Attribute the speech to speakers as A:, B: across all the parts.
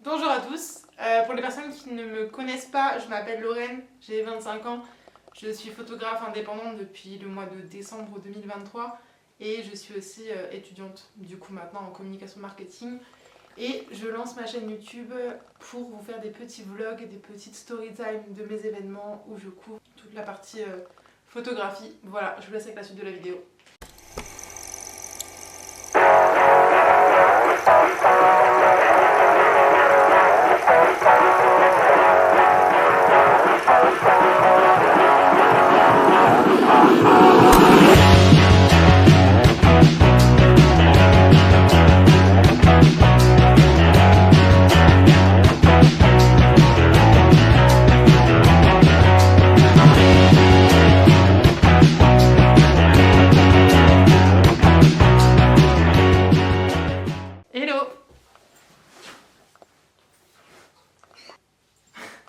A: Bonjour à tous, pour les personnes qui ne me connaissent pas, je m'appelle Lorraine, j'ai 25 ans, je suis photographe indépendante depuis le mois de décembre 2023 et je suis aussi étudiante du coup maintenant en communication marketing et je lance ma chaîne YouTube pour vous faire des petits vlogs et des petites story time de mes événements où je couvre toute la partie photographie. Voilà, je vous laisse avec la suite de la vidéo.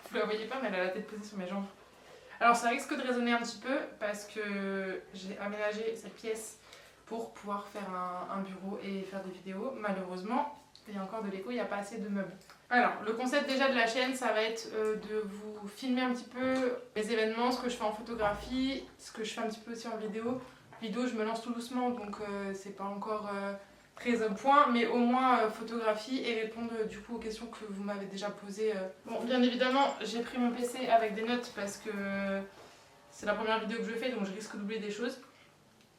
A: Vous la voyez pas, mais elle a la tête posée sur mes jambes. Alors ça risque de résonner un petit peu parce que j'ai aménagé cette pièce pour pouvoir faire un bureau et faire des vidéos. Malheureusement, il y a encore de l'écho, il n'y a pas assez de meubles. Alors, le concept déjà de la chaîne, ça va être de vous filmer un petit peu les événements, ce que je fais en photographie, ce que je fais un petit peu aussi en vidéo. Vidéo, je me lance tout doucement, donc c'est pas encore très au point, mais au moins photographie et répondre du coup aux questions que vous m'avez déjà posées. Bon, bien évidemment, j'ai pris mon PC avec des notes parce que c'est la première vidéo que je fais, donc je risque d'oublier des choses.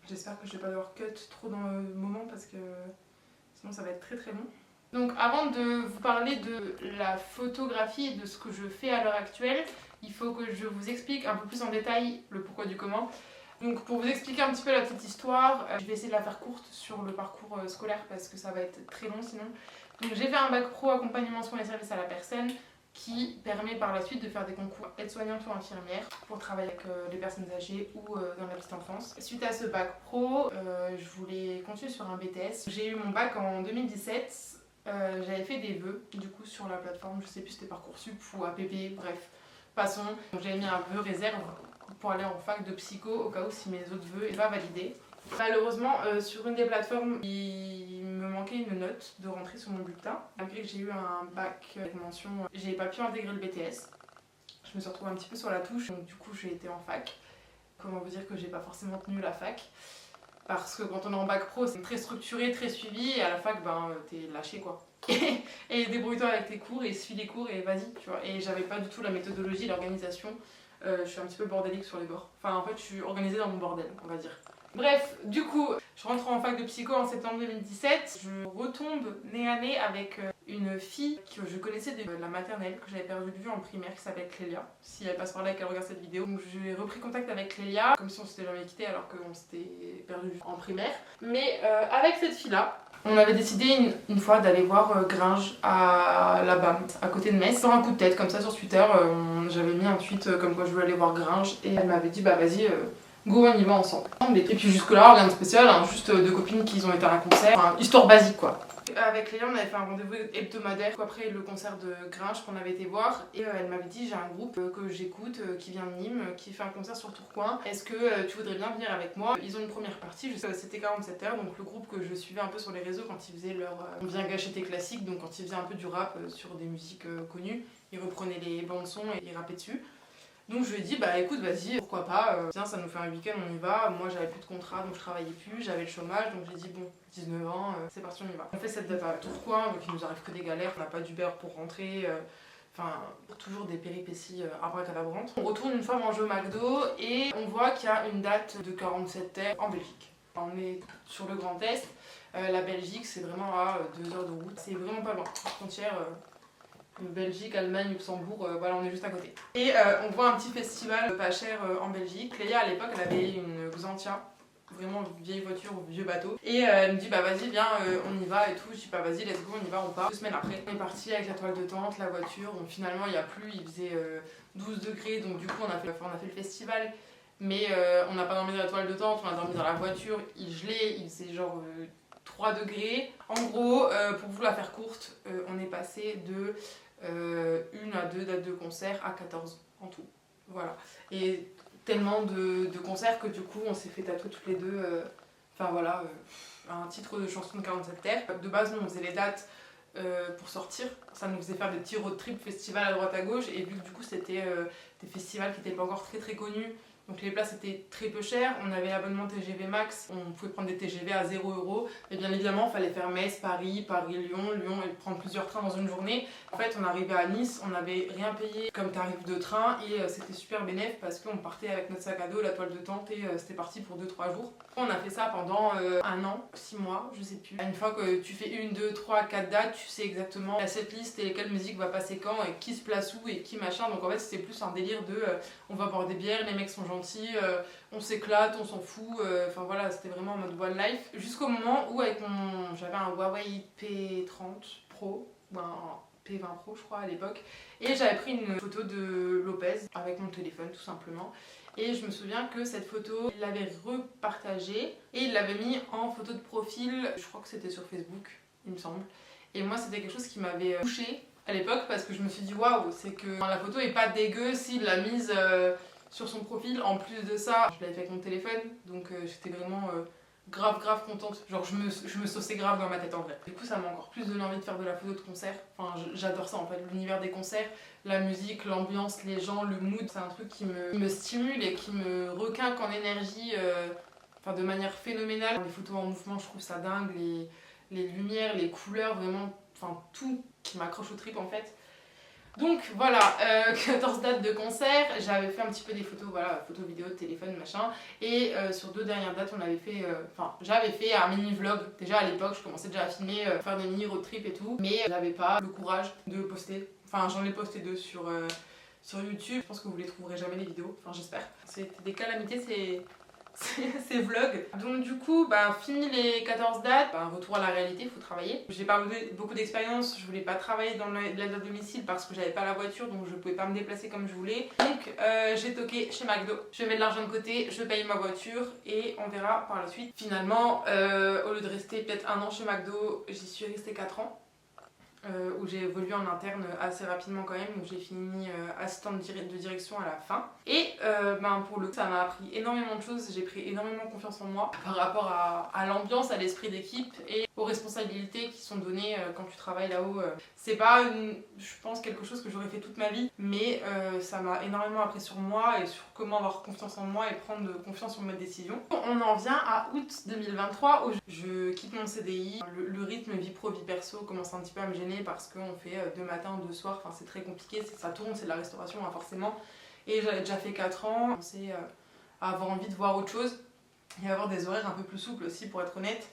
A: J'espère que je vais pas devoir cut trop dans le moment parce que sinon ça va être très très long. Donc avant de vous parler de la photographie et de ce que je fais à l'heure actuelle, il faut que je vous explique un peu plus en détail le pourquoi du comment. Donc pour vous expliquer un petit peu la petite histoire, je vais essayer de la faire courte sur le parcours scolaire parce que ça va être très long sinon. Donc j'ai fait un bac pro accompagnement soins et services à la personne qui permet par la suite de faire des concours aide-soignante ou infirmière pour travailler avec les personnes âgées ou dans la petite enfance. Suite à ce bac pro, je voulais continuer sur un BTS. J'ai eu mon bac en 2017, j'avais fait des vœux du coup sur la plateforme, je sais plus si c'était Parcoursup ou APP, bref, passons. J'avais mis un vœu réserve pour aller en fac de psycho au cas où si mes autres vœux n'étaient pas validés. Malheureusement, sur une des plateformes, il me manquait une note de rentrée sur mon bulletin. Malgré que j'ai eu un bac avec mention, j'ai pas pu intégrer le BTS. Je me suis retrouvée un petit peu sur la touche, donc du coup j'ai été en fac. Comment vous dire que j'ai pas forcément tenu la fac? Parce que quand on est en bac pro, c'est très structuré, très suivi, et à la fac, ben t'es lâché quoi. Et débrouille-toi avec tes cours, et suis les cours, et vas-y, tu vois. Et j'avais pas du tout la méthodologie, l'organisation. Je suis un petit peu bordélique sur les bords. Enfin, en fait, je suis organisée dans mon bordel, on va dire. Bref, du coup, je rentre en fac de psycho en septembre 2017. Je retombe nez à nez avec une fille que je connaissais de la maternelle, que j'avais perdu de vue en primaire, qui s'appelle Clélia. Si elle passe par là et qu'elle regarde cette vidéo. Donc j'ai repris contact avec Clélia, comme si on s'était jamais quitté alors qu'on s'était perdu de vue en primaire. Mais avec cette fille-là, on avait décidé une fois d'aller voir Gringe à la BAM, à côté de Metz. Sur un coup de tête, comme ça sur Twitter, j'avais mis un tweet comme quoi je voulais aller voir Gringe. Et elle m'avait dit, bah vas-y, go, on y va ensemble. Et puis jusque-là, rien de spécial, hein, juste deux copines qui ont été à un concert. Enfin, histoire basique quoi. Avec Léa, on avait fait un rendez-vous hebdomadaire après le concert de Gringe qu'on avait été voir. Et elle m'avait dit, j'ai un groupe que j'écoute, qui vient de Nîmes, qui fait un concert sur Tourcoing. Est-ce que tu voudrais bien venir avec moi? Ils ont une première partie, c'était 47 heures, donc le groupe que je suivais un peu sur les réseaux quand ils faisaient leur On vient gâcher tes classiques, donc quand ils faisaient un peu du rap sur des musiques connues, ils reprenaient les bandes son et ils rappaient dessus. Donc je lui ai dit, bah écoute, vas-y, pourquoi pas, tiens, ça nous fait un week-end, on y va. Moi j'avais plus de contrat, donc je travaillais plus, j'avais le chômage, donc j'ai dit, bon, 19 ans, c'est parti, on y va. On fait cette date à Tourcoing, donc il nous arrive que des galères, on n'a pas d'Uber pour rentrer, enfin, toujours des péripéties abracadabrantes. On retourne une fois manger au McDo et on voit qu'il y a une date de 47 terres en Belgique. On est sur le Grand Est, la Belgique c'est vraiment à 2 heures de route, c'est vraiment pas loin, frontière. Belgique, Allemagne, Luxembourg, voilà, on est juste à côté. Et on voit un petit festival pas cher en Belgique. Léa, à l'époque, elle avait une Xantia, vraiment vieille voiture, vieux bateau. Et elle me dit, bah vas-y, viens, on y va et tout. Je dis, bah vas-y, let's go, on y va, on part. 2 semaines après, on est parti avec la toile de tente, la voiture. Donc finalement, il n'y a plus, il faisait 12 degrés, donc du coup, on a fait le festival. Mais on n'a pas dormi dans la toile de tente, on a dormi dans la voiture. Il gelait, il faisait genre 3 degrés. En gros, pour vous la faire courte, on est passé de 1 à 2 dates de concert à 14 en tout. Voilà. Et tellement de concerts que du coup on s'est fait tatouer toutes les deux. Enfin voilà, un titre de chanson de 47 terres. De base, nous on faisait les dates pour sortir. Ça nous faisait faire des petits road trip festivals à droite à gauche et vu que du coup c'était des festivals qui n'étaient pas encore très connus, donc les places étaient très peu chères, on avait l'abonnement TGV Max, on pouvait prendre des TGV à 0 €. Et bien évidemment, il fallait faire Metz, Paris, Paris-Lyon, Lyon et prendre plusieurs trains dans une journée. En fait, on arrivait à Nice, on n'avait rien payé comme tarif de train et c'était super bénéf parce qu'on partait avec notre sac à dos, la toile de tente et c'était parti pour 2-3 jours. On a fait ça pendant 1 an, 6 mois, je sais plus. Une fois que tu fais 1, 2, 3, 4 dates, tu sais exactement la setlist et quelle musique va passer quand et qui se place où et qui machin. Donc en fait, c'était plus un délire de on va boire des bières, les mecs sont gentils, on s'éclate, on s'en fout. Enfin voilà, c'était vraiment en mode one life. Jusqu'au moment où j'avais un Huawei P30 Pro, ou un P20 Pro je crois à l'époque, et j'avais pris une photo de Lopez avec mon téléphone tout simplement. Et je me souviens que cette photo, il l'avait repartagée et il l'avait mis en photo de profil, je crois que c'était sur Facebook, il me semble. Et moi c'était quelque chose qui m'avait touchée à l'époque parce que je me suis dit waouh, c'est que la photo est pas dégueu s'il l'a mise sur son profil. En plus de ça, je l'avais fait avec mon téléphone, donc j'étais vraiment grave contente. Genre je me sauçais grave dans ma tête en vrai. Du coup ça m'a encore plus donné envie de faire de la photo de concert. Enfin j'adore ça en fait, l'univers des concerts, la musique, l'ambiance, les gens, le mood. C'est un truc qui me stimule et qui me requinque en énergie de manière phénoménale. Les photos en mouvement, je trouve ça dingue. Les lumières, les couleurs, vraiment, enfin tout qui m'accroche au trip en fait. Donc voilà, 14 dates de concert, j'avais fait un petit peu des photos, voilà, photos vidéo, téléphone, machin. Et sur 2 dernières dates, on avait fait, j'avais fait un mini vlog. Déjà à l'époque, je commençais déjà à filmer, faire des mini road trip et tout. Mais j'avais pas le courage de poster. Enfin, j'en ai posté 2 sur YouTube. Je pense que vous les trouverez jamais les vidéos, enfin j'espère. C'était des calamités, ces vlogs. Donc du coup, fini les 14 dates, retour à la réalité, il faut travailler. J'ai pas beaucoup d'expérience, je voulais pas travailler dans l'aide à domicile parce que j'avais pas la voiture, donc je pouvais pas me déplacer comme je voulais. Donc j'ai toqué chez McDo, je mets de l'argent de côté, je paye ma voiture et on verra par la suite. Finalement, au lieu de rester peut-être 1 an chez McDo, j'y suis restée 4 ans. Où j'ai évolué en interne assez rapidement quand même, où j'ai fini assistante de direction à la fin. Et pour le coup, ça m'a appris énormément de choses, j'ai pris énormément confiance en moi par rapport à l'ambiance, à l'esprit d'équipe et aux responsabilités qui sont données quand tu travailles là-haut. C'est pas, je pense, quelque chose que j'aurais fait toute ma vie, mais ça m'a énormément appris sur moi et sur comment avoir confiance en moi et prendre confiance sur mes décisions. On en vient à août 2023 où je quitte mon CDI. Le rythme vie pro, vie perso commence un petit peu à me gêner parce qu'on fait 2 matins, 2 soirs, enfin c'est très compliqué, ça tourne, c'est de la restauration forcément. Et j'avais déjà fait 4 ans, je commençais à avoir envie de voir autre chose et avoir des horaires un peu plus souples aussi pour être honnête.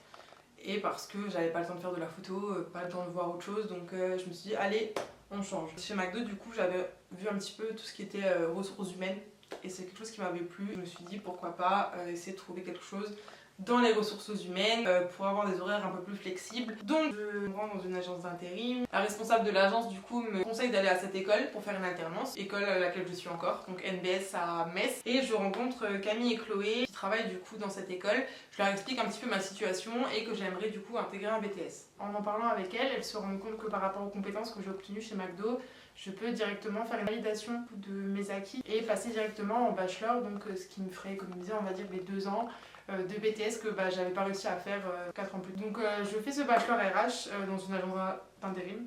A: Et parce que j'avais pas le temps de faire de la photo, pas le temps de voir autre chose, donc je me suis dit allez, on change. Chez McDo du coup j'avais vu un petit peu tout ce qui était ressources humaines et c'est quelque chose qui m'avait plu. Je me suis dit pourquoi pas essayer de trouver quelque chose dans les ressources humaines pour avoir des horaires un peu plus flexibles. Donc je me rends dans une agence d'intérim. La responsable de l'agence du coup me conseille d'aller à cette école pour faire une alternance, école à laquelle je suis encore, donc NBS à Metz. Et je rencontre Camille et Chloé qui travaillent du coup dans cette école. Je leur explique un petit peu ma situation et que j'aimerais du coup intégrer un BTS. En parlant avec elles se rendent compte que par rapport aux compétences que j'ai obtenues chez McDo, je peux directement faire une validation de mes acquis et passer directement en bachelor, donc ce qui me ferait économiser on va dire les 2 ans de BTS que j'avais pas réussi à faire 4 ans plus tôt. Donc je fais ce bachelor RH dans une agence d'intérim.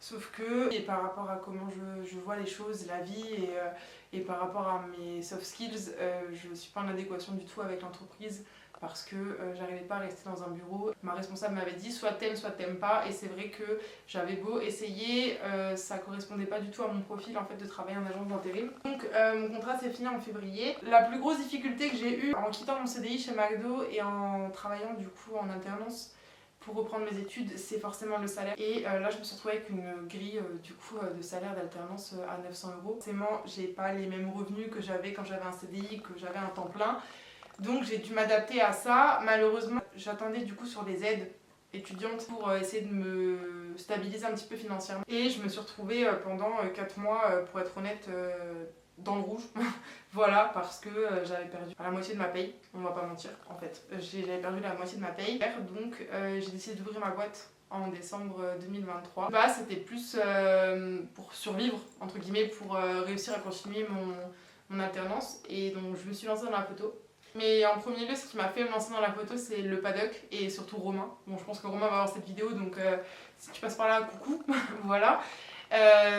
A: Sauf que, et par rapport à comment je vois les choses, la vie et par rapport à mes soft skills, je suis pas en adéquation du tout avec l'entreprise parce que j'arrivais pas à rester dans un bureau. Ma responsable m'avait dit soit t'aimes pas, et c'est vrai que j'avais beau essayer, ça correspondait pas du tout à mon profil en fait de travailler en agence d'intérim. Donc mon contrat s'est fini en février. La plus grosse difficulté que j'ai eue en quittant mon CDI chez McDo et en travaillant du coup en alternance pour reprendre mes études, c'est forcément le salaire. Et là je me suis retrouvée avec une grille du coup de salaire d'alternance à 900 €. Forcément j'ai pas les mêmes revenus que j'avais quand j'avais un CDI, que j'avais un temps plein. Donc j'ai dû m'adapter à ça. Malheureusement, j'attendais du coup sur des aides étudiantes pour essayer de me stabiliser un petit peu financièrement. Et je me suis retrouvée pendant 4 mois, pour être honnête, dans le rouge. Voilà, parce que j'avais perdu la moitié de ma paye, on va pas mentir en fait. J'avais perdu la moitié de ma paye. Donc j'ai décidé d'ouvrir ma boîte en décembre 2023. C'était plus pour survivre, entre guillemets, pour réussir à continuer mon alternance. Et donc je me suis lancée dans la photo. Mais en premier lieu, ce qui m'a fait me lancer dans la photo, c'est le paddock et surtout Romain. Bon, je pense que Romain va voir cette vidéo, donc si tu passes par là, coucou, voilà.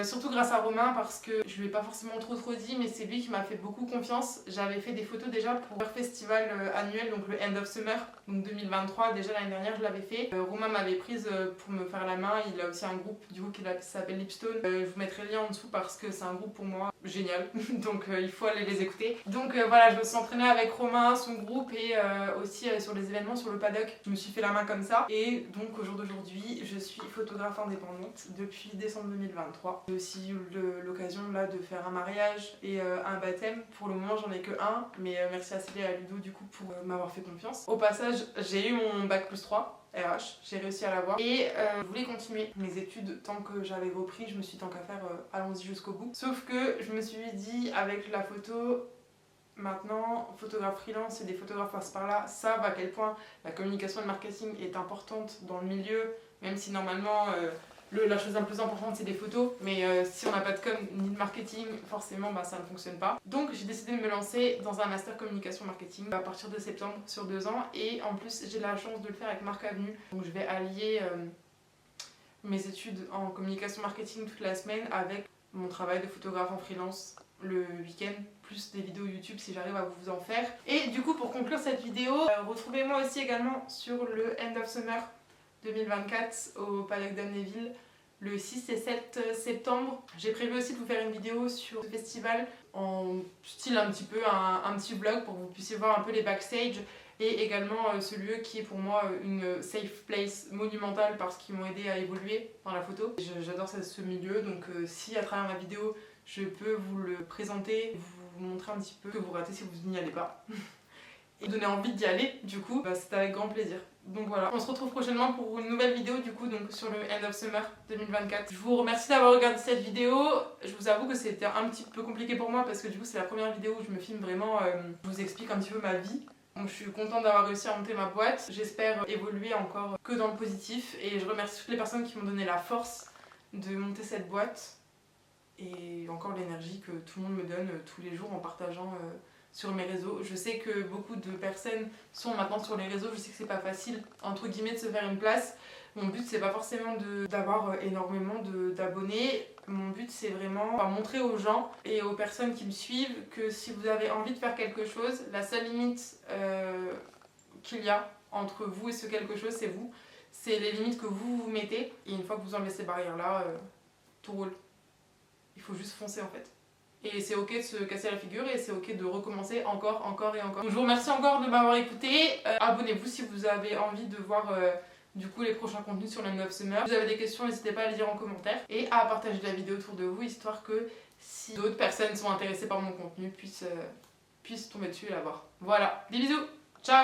A: Surtout grâce à Romain parce que je lui ai pas forcément trop dit, mais c'est lui qui m'a fait beaucoup confiance. J'avais fait des photos déjà pour leur festival annuel, donc le End of Summer, donc 2023. Déjà l'année dernière je l'avais fait. Romain m'avait prise pour me faire la main. Il a aussi un groupe du coup qui s'appelle Lipstone. Je vous mettrai le lien en dessous parce que c'est un groupe pour moi génial, donc il faut aller les écouter. Donc voilà, je me suis entraînée avec Romain, son groupe et aussi sur les événements sur le paddock. Je me suis fait la main comme ça et donc au jour d'aujourd'hui, je suis photographe indépendante depuis décembre 2023. J'ai aussi eu l'occasion là de faire un mariage et un baptême. Pour le moment j'en ai que un, mais merci à Céline et à Ludo du coup pour m'avoir fait confiance. Au passage, j'ai eu mon bac+3 RH, j'ai réussi à l'avoir et je voulais continuer mes études tant que j'avais repris. Je me suis dit tant qu'à faire, allons-y jusqu'au bout. Sauf que je me suis dit avec la photo, maintenant, photographe freelance et des photographes par-ci par-là savent à quel point la communication et le marketing est importante dans le milieu, même si normalement la chose la plus importante c'est des photos, mais si on n'a pas de com ni de marketing, forcément ça ne fonctionne pas. Donc j'ai décidé de me lancer dans un master communication marketing à partir de septembre sur 2 ans, et en plus j'ai la chance de le faire avec Marc Avenue. Donc je vais allier mes études en communication marketing toute la semaine avec mon travail de photographe en freelance le week-end, plus des vidéos YouTube si j'arrive à vous en faire. Et du coup pour conclure cette vidéo, retrouvez-moi aussi également sur le End of Summer 2024 au Paddock d'Amnéville le 6 et 7 septembre. J'ai prévu aussi de vous faire une vidéo sur ce festival en style un petit peu un petit vlog pour que vous puissiez voir un peu les backstage et également ce lieu qui est pour moi une safe place monumentale parce qu'ils m'ont aidé à évoluer dans la photo. J'adore ce milieu, donc si à travers ma vidéo je peux vous le présenter, vous montrer un petit peu que vous ratez si vous n'y allez pas et donner envie d'y aller, du coup c'est avec grand plaisir. Donc voilà, on se retrouve prochainement pour une nouvelle vidéo du coup donc sur le End of Summer 2024. Je vous remercie d'avoir regardé cette vidéo. Je vous avoue que c'était un petit peu compliqué pour moi parce que du coup c'est la première vidéo où je me filme vraiment, je vous explique un petit peu ma vie. Donc je suis contente d'avoir réussi à monter ma boîte. J'espère évoluer encore que dans le positif et je remercie toutes les personnes qui m'ont donné la force de monter cette boîte et encore l'énergie que tout le monde me donne tous les jours en partageant sur mes réseaux. Je sais que beaucoup de personnes sont maintenant sur les réseaux, je sais que c'est pas facile entre guillemets de se faire une place. Mon but c'est pas forcément d'avoir énormément d'abonnés, mon but c'est vraiment montrer aux gens et aux personnes qui me suivent que si vous avez envie de faire quelque chose, la seule limite qu'il y a entre vous et ce quelque chose c'est vous, c'est les limites que vous vous mettez et une fois que vous enlevez ces barrières là, tout roule. Il faut juste foncer en fait. Et c'est ok de se casser la figure et c'est ok de recommencer encore et encore. Donc je vous remercie encore de m'avoir écouté. Abonnez-vous si vous avez envie de voir du coup les prochains contenus sur le End of Summer. Si vous avez des questions, n'hésitez pas à les dire en commentaire et à partager la vidéo autour de vous, histoire que si d'autres personnes sont intéressées par mon contenu puissent tomber dessus et la voir. Voilà, des bisous, ciao.